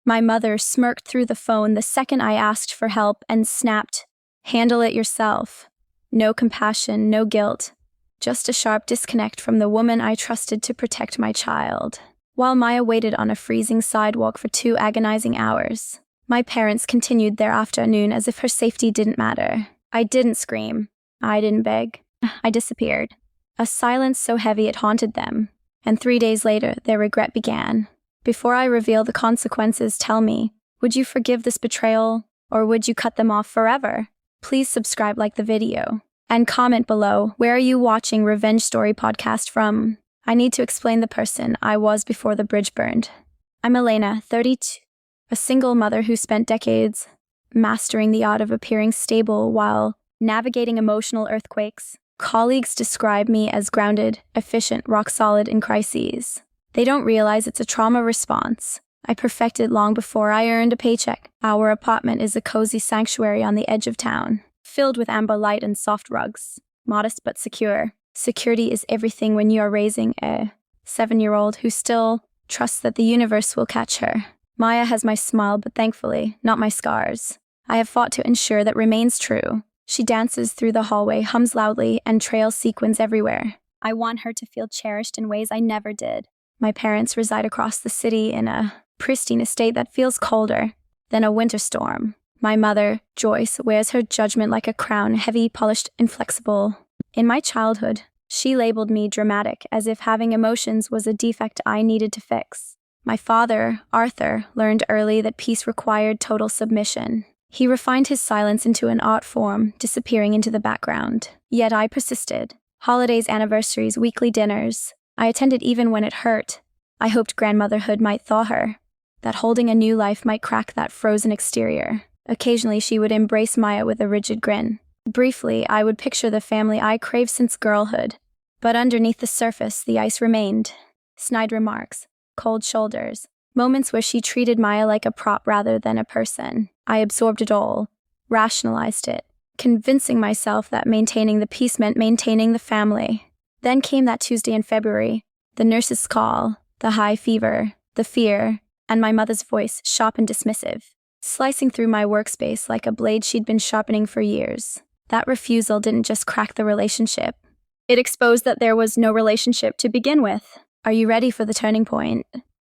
My mother smirked through the phone the second I asked for help and snapped, "Handle it yourself." No compassion, no guilt. Just a sharp disconnect from the woman I trusted to protect my child. While Maya waited on a freezing sidewalk for 2 agonizing hours, my parents continued their afternoon as if her safety didn't matter. I didn't scream. I didn't beg. I disappeared. A silence so heavy it haunted them. And 3 days later, their regret began. Before I reveal the consequences, tell me, would you forgive this betrayal, or would you cut them off forever? Please subscribe, like the video, and comment below, where are you watching Revenge Story podcast from? I need to explain the person I was before the bridge burned. I'm Elena, 32, a single mother who spent decades mastering the art of appearing stable while navigating emotional earthquakes. Colleagues describe me as grounded, efficient, rock solid in crises. They don't realize it's a trauma response I perfected long before I earned a paycheck. Our apartment is a cozy sanctuary on the edge of town, filled with amber light and soft rugs. Modest but secure. Security is everything when you are raising a 7-year-old who still trusts that the universe will catch her. Maya has my smile, but thankfully, not my scars. I have fought to ensure that remains true. She dances through the hallway, hums loudly, and trails sequins everywhere. I want her to feel cherished in ways I never did. My parents reside across the city in a pristine estate that feels colder than a winter storm. My mother, Joyce, wears her judgment like a crown, heavy, polished, inflexible. In my childhood, she labeled me dramatic, as if having emotions was a defect I needed to fix. My father, Arthur, learned early that peace required total submission. He refined his silence into an art form, disappearing into the background. Yet I persisted. Holidays, anniversaries, weekly dinners. I attended even when it hurt. I hoped grandmotherhood might thaw her, that holding a new life might crack that frozen exterior. Occasionally she would embrace Maya with a rigid grin. Briefly, I would picture the family I craved since girlhood. But underneath the surface, the ice remained. Snide remarks, cold shoulders, moments where she treated Maya like a prop rather than a person. I absorbed it all, rationalized it, convincing myself that maintaining the peace meant maintaining the family. Then came that Tuesday in February, the nurse's call, the high fever, the fear, and my mother's voice, sharp and dismissive, slicing through my workspace like a blade she'd been sharpening for years. That refusal didn't just crack the relationship. It exposed that there was no relationship to begin with. Are you ready for the turning point?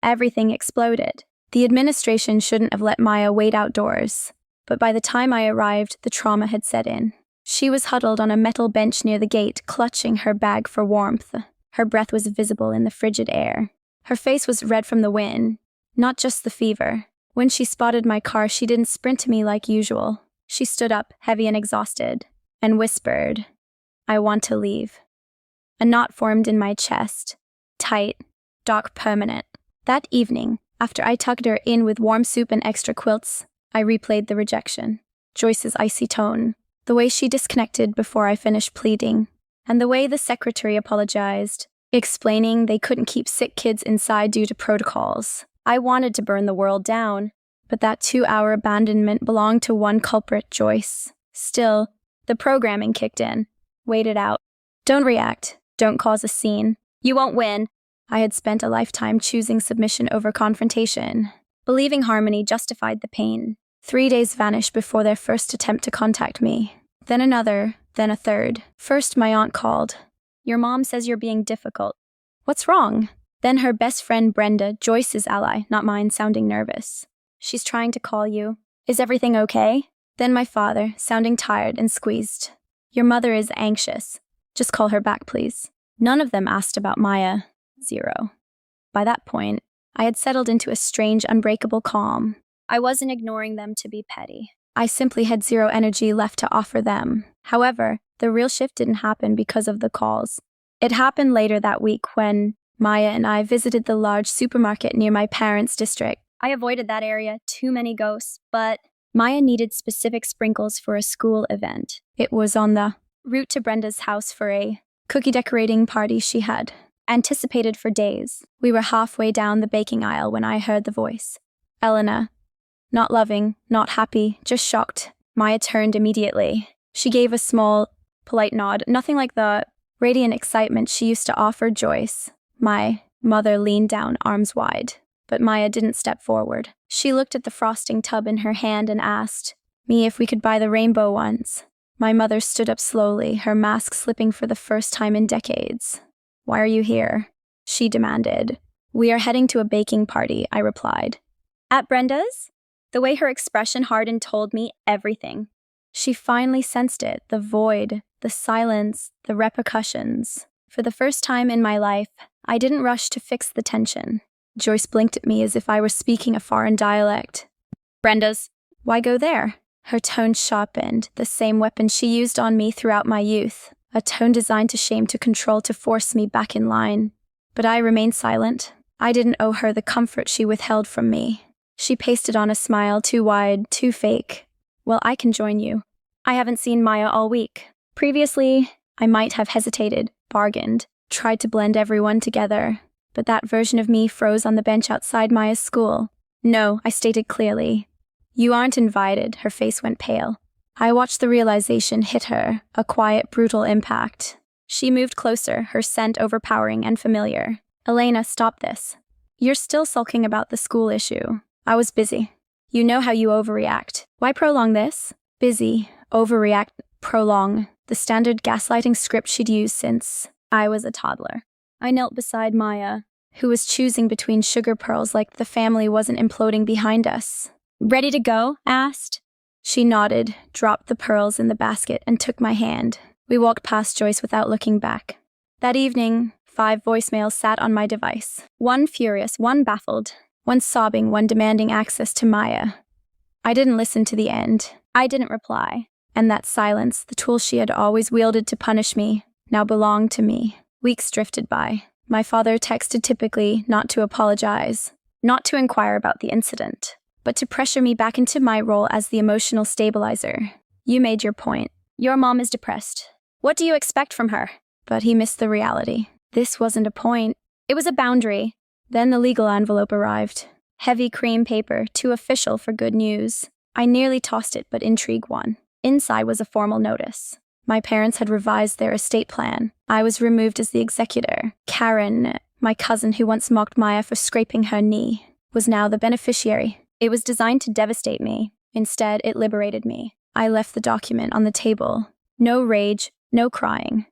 Everything exploded. The administration shouldn't have let Maya wait outdoors, but by the time I arrived, the trauma had set in. She was huddled on a metal bench near the gate, clutching her bag for warmth. Her breath was visible in the frigid air. Her face was red from the wind, not just the fever. When she spotted my car, she didn't sprint to me like usual. She stood up, heavy and exhausted, and whispered, "I want to leave." A knot formed in my chest, tight, dark, permanent. That evening, after I tucked her in with warm soup and extra quilts, I replayed the rejection. Joyce's icy tone, the way she disconnected before I finished pleading, and the way the secretary apologized, explaining they couldn't keep sick kids inside due to protocols. I wanted to burn the world down, but that 2-hour abandonment belonged to one culprit, Joyce. Still, the programming kicked in. Wait it out. Don't react. Don't cause a scene. You won't win. I had spent a lifetime choosing submission over confrontation, believing harmony justified the pain. 3 days vanished before their first attempt to contact me. Then another, then a third. First, my aunt called. "Your mom says you're being difficult." "What's wrong?" Then her best friend Brenda, Joyce's ally, not mine, sounding nervous. "She's trying to call you. Is everything okay?" Then my father, sounding tired and squeezed. "Your mother is anxious. Just call her back, please." None of them asked about Maya. 0. By that point, I had settled into a strange, unbreakable calm. I wasn't ignoring them to be petty. I simply had zero energy left to offer them. However, the real shift didn't happen because of the calls. It happened later that week when Maya and I visited the large supermarket near my parents' district. I avoided that area, too many ghosts, but Maya needed specific sprinkles for a school event. It was on the route to Brenda's house for a cookie decorating party she had anticipated for days. We were halfway down the baking aisle when I heard the voice. "Elena." Not loving, not happy, just shocked. Maya turned immediately. She gave a small, polite nod, nothing like the radiant excitement she used to offer Joyce. My mother leaned down, arms wide. but Maya didn't step forward. She looked at the frosting tub in her hand and asked me if we could buy the rainbow ones. My mother stood up slowly, her mask slipping for the first time in decades. "Why are you here?" she demanded. "We are heading to a baking party," I replied. "At Brenda's?" The way her expression hardened told me everything. She finally sensed it, the void, the silence, the repercussions. For the first time in my life, I didn't rush to fix the tension. Joyce blinked at me as if I were speaking a foreign dialect. "Brenda's. Why go there?" Her tone sharpened, the same weapon she used on me throughout my youth, a tone designed to shame, to control, to force me back in line. But I remained silent. I didn't owe her the comfort she withheld from me. She pasted on a smile too wide, too fake. "Well, I can join you. I haven't seen Maya all week." Previously, I might have hesitated, bargained, tried to blend everyone together, but that version of me froze on the bench outside Maya's school. "No," I stated clearly. "You aren't invited." Her face went pale. I watched the realization hit her, a quiet, brutal impact. She moved closer, her scent overpowering and familiar. "Elena, stop this. You're still sulking about the school issue." "I was busy. You know how you overreact. Why prolong this?" Busy, overreact, prolong. The standard gaslighting script she'd used since I was a toddler. I knelt beside Maya, who was choosing between sugar pearls like the family wasn't imploding behind us. "Ready to go?" I asked. She nodded, dropped the pearls in the basket, and took my hand. We walked past Joyce without looking back. That evening, 5 voicemails sat on my device. One furious, one baffled, one sobbing, one demanding access to Maya. I didn't listen to the end. I didn't reply. And that silence, the tool she had always wielded to punish me, now belonged to me. Weeks drifted by. My father texted typically, not to apologize, not to inquire about the incident, but to pressure me back into my role as the emotional stabilizer. "You made your point. Your mom is depressed. What do you expect from her?" But he missed the reality. This wasn't a point. It was a boundary. Then the legal envelope arrived. Heavy cream paper, too official for good news. I nearly tossed it, but intrigue won. Inside was a formal notice. My parents had revised their estate plan. I was removed as the executor. Karen, my cousin who once mocked Maya for scraping her knee, was now the beneficiary. It was designed to devastate me. Instead, it liberated me. I left the document on the table. No rage, no crying.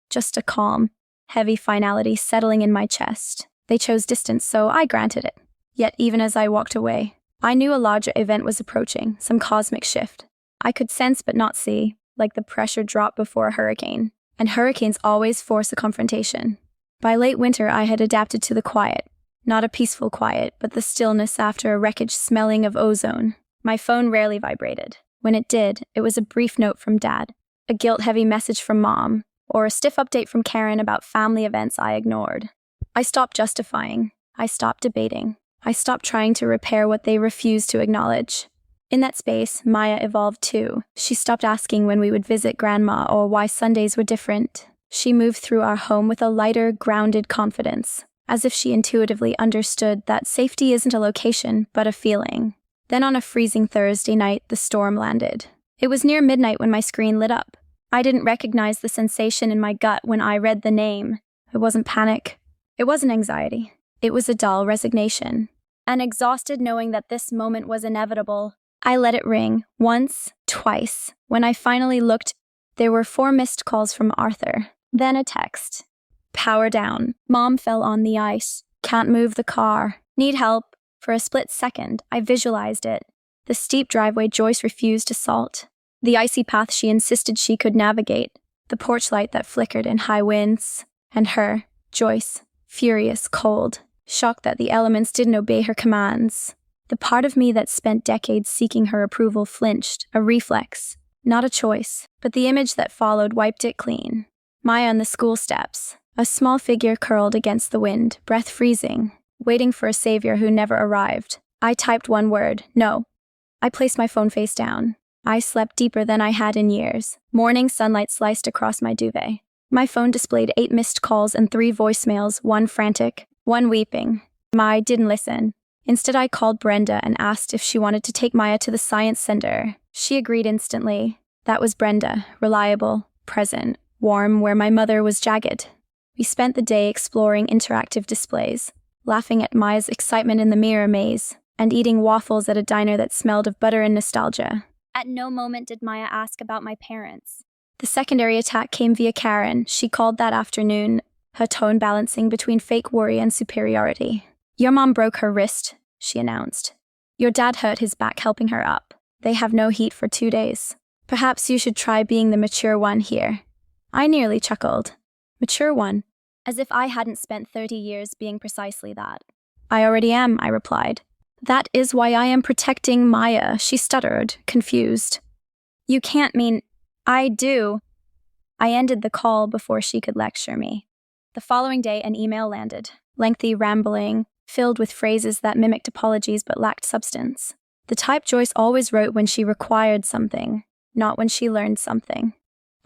Just a calm, heavy finality settling in my chest. They chose distance, so I granted it. Yet even as I walked away, I knew a larger event was approaching, some cosmic shift. I could sense but not see, like the pressure drop before a hurricane. And hurricanes always force a confrontation. By late winter, I had adapted to the quiet. Not a peaceful quiet, but the stillness after a wreckage smelling of ozone. My phone rarely vibrated. When it did, it was a brief note from Dad, a guilt-heavy message from Mom, or a stiff update from Karen about family events I ignored. I stopped justifying. I stopped debating. I stopped trying to repair what they refused to acknowledge. In that space, Maya evolved too. She stopped asking when we would visit Grandma or why Sundays were different. She moved through our home with a lighter, grounded confidence, as if she intuitively understood that safety isn't a location, but a feeling. Then on a freezing Thursday night, the storm landed. It was near midnight when my screen lit up. I didn't recognize the sensation in my gut when I read the name. It wasn't panic. It wasn't anxiety. It was a dull resignation. And exhausted knowing that this moment was inevitable, I let it ring, once, twice. When I finally looked, there were 4 missed calls from Arthur. Then a text. "Power down. Mom fell on the ice. Can't move the car. Need help." For a split second, I visualized it. The steep driveway Joyce refused to salt. The icy path she insisted she could navigate. The porch light that flickered in high winds. And her, Joyce, furious, cold, shocked that the elements didn't obey her commands. The part of me that spent decades seeking her approval flinched, a reflex, not a choice, but the image that followed wiped it clean. Maya on the school steps, a small figure curled against the wind, breath freezing, waiting for a savior who never arrived. I typed one word, no. I placed my phone face down. I slept deeper than I had in years. Morning sunlight sliced across my duvet. My phone displayed 8 missed calls and 3 voicemails, one frantic, one weeping. I didn't listen. Instead, I called Brenda and asked if she wanted to take Maya to the science center. She agreed instantly. That was Brenda, reliable, present, warm, where my mother was jagged. We spent the day exploring interactive displays, laughing at Maya's excitement in the mirror maze, and eating waffles at a diner that smelled of butter and nostalgia. At no moment did Maya ask about my parents. The secondary attack came via Karen. She called that afternoon, her tone balancing between fake worry and superiority. Your mom broke her wrist, she announced. Your dad hurt his back helping her up. They have no heat for 2 days. Perhaps you should try being the mature one here. I nearly chuckled. Mature one? As if I hadn't spent 30 years being precisely that. I already am, I replied. That is why I am protecting Maya, she stuttered, confused. You can't mean... I do. I ended the call before she could lecture me. The following day, an email landed. Lengthy, rambling, filled with phrases that mimicked apologies but lacked substance. The type Joyce always wrote when she required something, not when she learned something.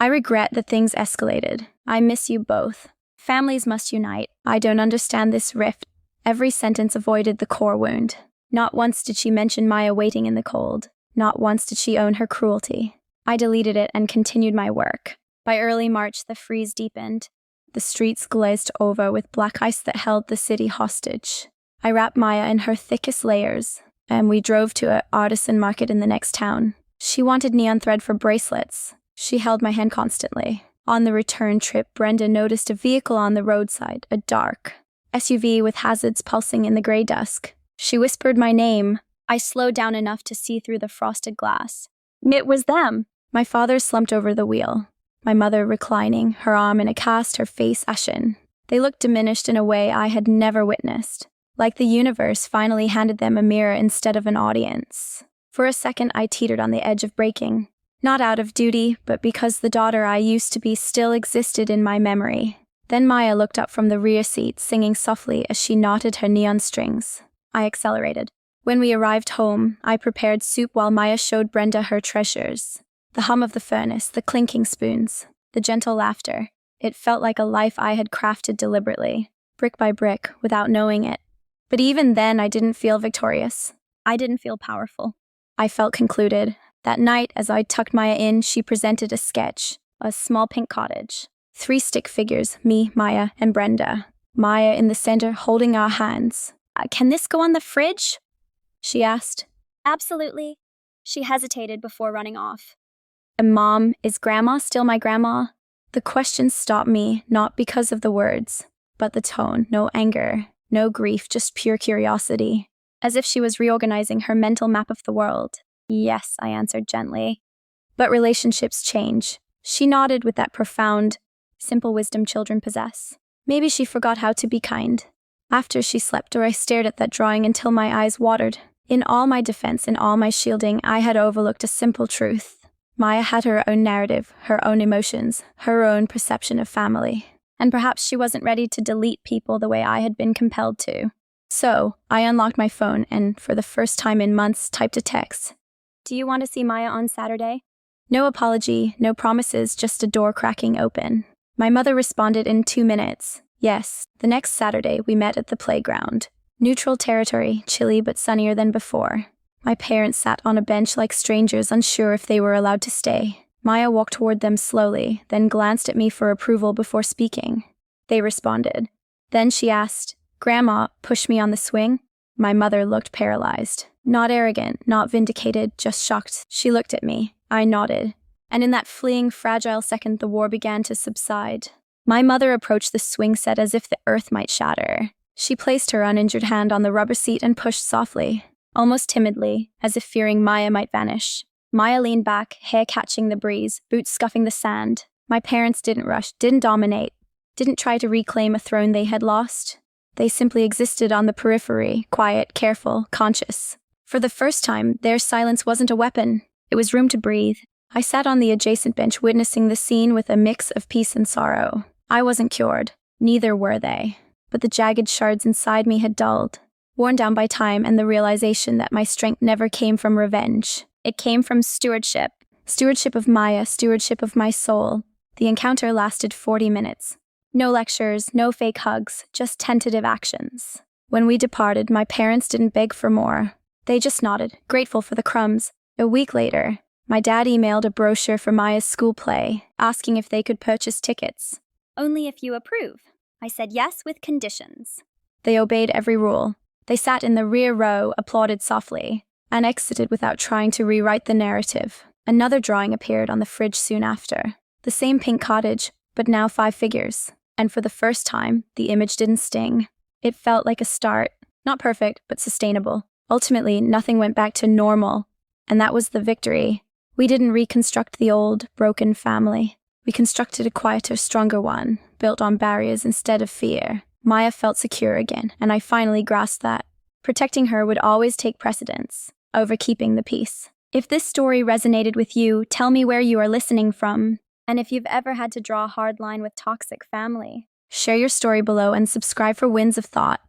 I regret that things escalated. I miss you both. Families must unite. I don't understand this rift. Every sentence avoided the core wound. Not once did she mention Maya waiting in the cold. Not once did she own her cruelty. I deleted it and continued my work. By early March, the freeze deepened. The streets glazed over with black ice that held the city hostage. I wrapped Maya in her thickest layers, and we drove to an artisan market in the next town. She wanted neon thread for bracelets. She held my hand constantly. On the return trip, Brenda noticed a vehicle on the roadside, a dark SUV with hazards pulsing in the gray dusk. She whispered my name. I slowed down enough to see through the frosted glass. It was them. My father slumped over the wheel. My mother reclining, her arm in a cast, her face ashen. They looked diminished in a way I had never witnessed. Like the universe finally handed them a mirror instead of an audience. For a second, I teetered on the edge of breaking. Not out of duty, but because the daughter I used to be still existed in my memory. Then Maya looked up from the rear seat, singing softly as she knotted her neon strings. I accelerated. When we arrived home, I prepared soup while Maya showed Brenda her treasures. The hum of the furnace, the clinking spoons, the gentle laughter. It felt like a life I had crafted deliberately, brick by brick, without knowing it. But even then, I didn't feel victorious. I didn't feel powerful. I felt concluded. That night, as I tucked Maya in, she presented a sketch, a small pink cottage. 3 stick figures, me, Maya, and Brenda. Maya in the center, holding our hands. Can this go on the fridge? She asked. Absolutely. She hesitated before running off. And Mom, is Grandma still my grandma? The question stopped me, not because of the words, but the tone. No anger, no grief, just pure curiosity. As if she was reorganizing her mental map of the world. Yes, I answered gently. But relationships change. She nodded with that profound, simple wisdom children possess. Maybe she forgot how to be kind. After she slept, I stared at that drawing until my eyes watered. In all my defense, in all my shielding, I had overlooked a simple truth. Maya had her own narrative, her own emotions, her own perception of family. And perhaps she wasn't ready to delete people the way I had been compelled to. So, I unlocked my phone and, for the first time in months, typed a text. Do you want to see Maya on Saturday? No apology, no promises, just a door cracking open. My mother responded in 2 minutes. Yes, the next Saturday we met at the playground. Neutral territory, chilly but sunnier than before. My parents sat on a bench like strangers, unsure if they were allowed to stay. Maya walked toward them slowly, then glanced at me for approval before speaking. They responded. Then she asked, Grandma, push me on the swing? My mother looked paralyzed. Not arrogant, not vindicated, just shocked. She looked at me. I nodded. And in that fleeting, fragile second, the war began to subside. My mother approached the swing set as if the earth might shatter. She placed her uninjured hand on the rubber seat and pushed softly. Almost timidly, as if fearing Maya might vanish. Maya leaned back, hair catching the breeze, boots scuffing the sand. My parents didn't rush, didn't dominate, didn't try to reclaim a throne they had lost. They simply existed on the periphery, quiet, careful, conscious. For the first time, their silence wasn't a weapon. It was room to breathe. I sat on the adjacent bench witnessing the scene with a mix of peace and sorrow. I wasn't cured. Neither were they. But the jagged shards inside me had dulled. Worn down by time and the realization that my strength never came from revenge. It came from stewardship. Stewardship of Maya, stewardship of my soul. The encounter lasted 40 minutes. No lectures, no fake hugs, just tentative actions. When we departed, my parents didn't beg for more. They just nodded, grateful for the crumbs. A week later, my dad emailed a brochure for Maya's school play, asking if they could purchase tickets. Only if you approve. I said yes with conditions. They obeyed every rule. They sat in the rear row, applauded softly, and exited without trying to rewrite the narrative. Another drawing appeared on the fridge soon after. The same pink cottage, but now 5 figures. And for the first time, the image didn't sting. It felt like a start. Not perfect, but sustainable. Ultimately, nothing went back to normal, and that was the victory. We didn't reconstruct the old, broken family. We constructed a quieter, stronger one, built on barriers instead of fear. Maya felt secure again, and I finally grasped that. Protecting her would always take precedence over keeping the peace. If this story resonated with you, tell me where you are listening from. And if you've ever had to draw a hard line with toxic family, share your story below and subscribe for Winds of Thought.